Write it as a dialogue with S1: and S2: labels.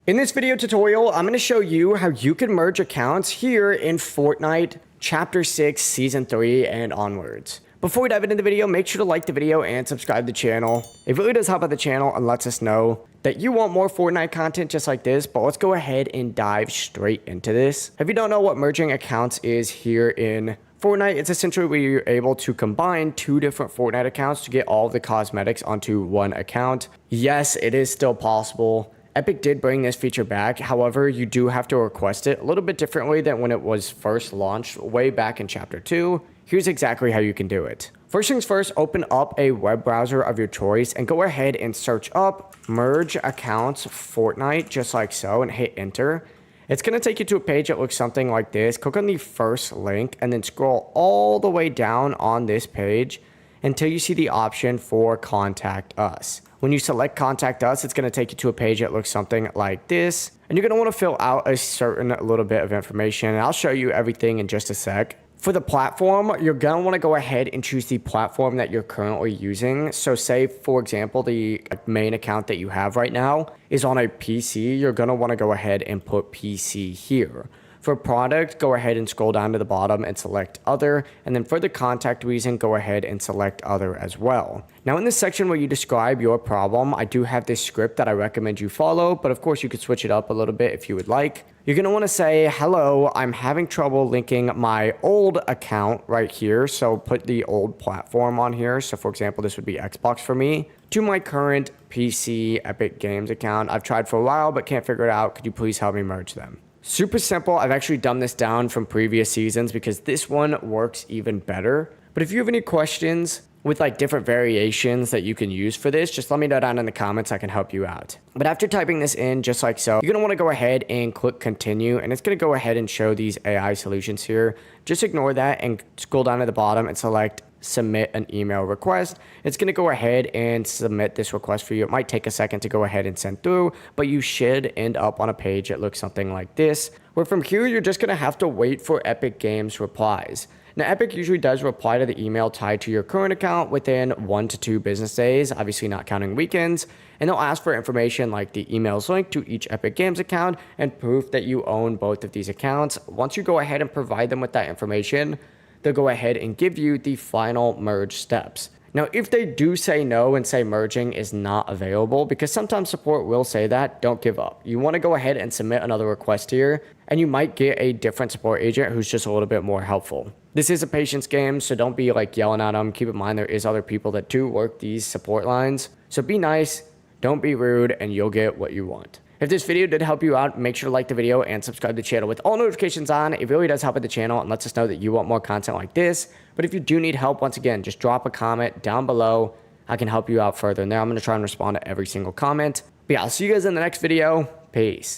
S1: In this video tutorial, I'm going to show you how you can merge accounts here in Fortnite Chapter 6 Season 3 and onwards. Before we dive into the video, make sure to like the video and subscribe to the channel. It really does help out the channel and lets us know that you want more Fortnite content just like this, but let's go ahead and dive straight into this. If you don't know what merging accounts is here in Fortnite, it's essentially where you're able to combine two different Fortnite accounts to get all of the cosmetics onto one account. Yes, it is still possible. Epic did bring this feature back, however, you do have to request it a little bit differently than when it was first launched way back in Chapter 2. Here's exactly how you can do it. First things first, open up a web browser of your choice and go ahead and search up Merge Accounts Fortnite, just like so, and hit enter. It's going to take you to a page that looks something like this. Click on the first link and then scroll all the way down on this page until you see the option for Contact Us. When you select Contact Us, it's going to take you to a page that looks something like this. And you're going to want to fill out a certain little bit of information. And I'll show you everything in just a sec. For the platform, you're going to want to go ahead and choose the platform that you're currently using. So say, for example, the main account that you have right now is on a PC. You're going to want to go ahead and put PC here. For product, go ahead and scroll down to the bottom and select other. And then for the contact reason, go ahead and select other as well. Now in this section where you describe your problem, I do have this script that I recommend you follow, but of course you could switch it up a little bit if you would like. You're going to want to say, hello, I'm having trouble linking my old account right here. So put the old platform on here. So for example, this would be Xbox for me, to my current PC Epic Games account. I've tried for a while, but can't figure it out. Could you please help me merge them? Super simple. I've actually dumbed this down from previous seasons because this one works even better. But if you have any questions with like different variations that you can use for this, just let me know down in the comments. I can help you out. But after typing this in, just like so, you're going to want to go ahead and click continue, and it's going to go ahead and show these AI solutions here. Just ignore that and scroll down to the bottom and select submit an email request. It's going to go ahead and submit this request for you. It might take a second to go ahead and send through, but you should end up on a page that looks something like this, where from here you're just going to have to wait for Epic Games replies. Now, Epic usually does reply to the email tied to your current account within 1 to 2 business days, obviously not counting weekends, and they'll ask for information like the email's link to each Epic Games account and proof that you own both of these accounts. Once you go ahead and provide them with that information, they'll go ahead and give you the final merge steps. Now, if they do say no and say merging is not available, because sometimes support will say that, don't give up. You want to go ahead and submit another request here, and you might get a different support agent who's just a little bit more helpful. This is a patience game, so don't be like yelling at them. Keep in mind there is other people that do work these support lines. So be nice, don't be rude, and you'll get what you want. If this video did help you out, make sure to like the video and subscribe to the channel with all notifications on. It really does help out the channel and lets us know that you want more content like this. But if you do need help, once again, just drop a comment down below. I can help you out further. And there I'm going to try and respond to every single comment. But yeah, I'll see you guys in the next video. Peace.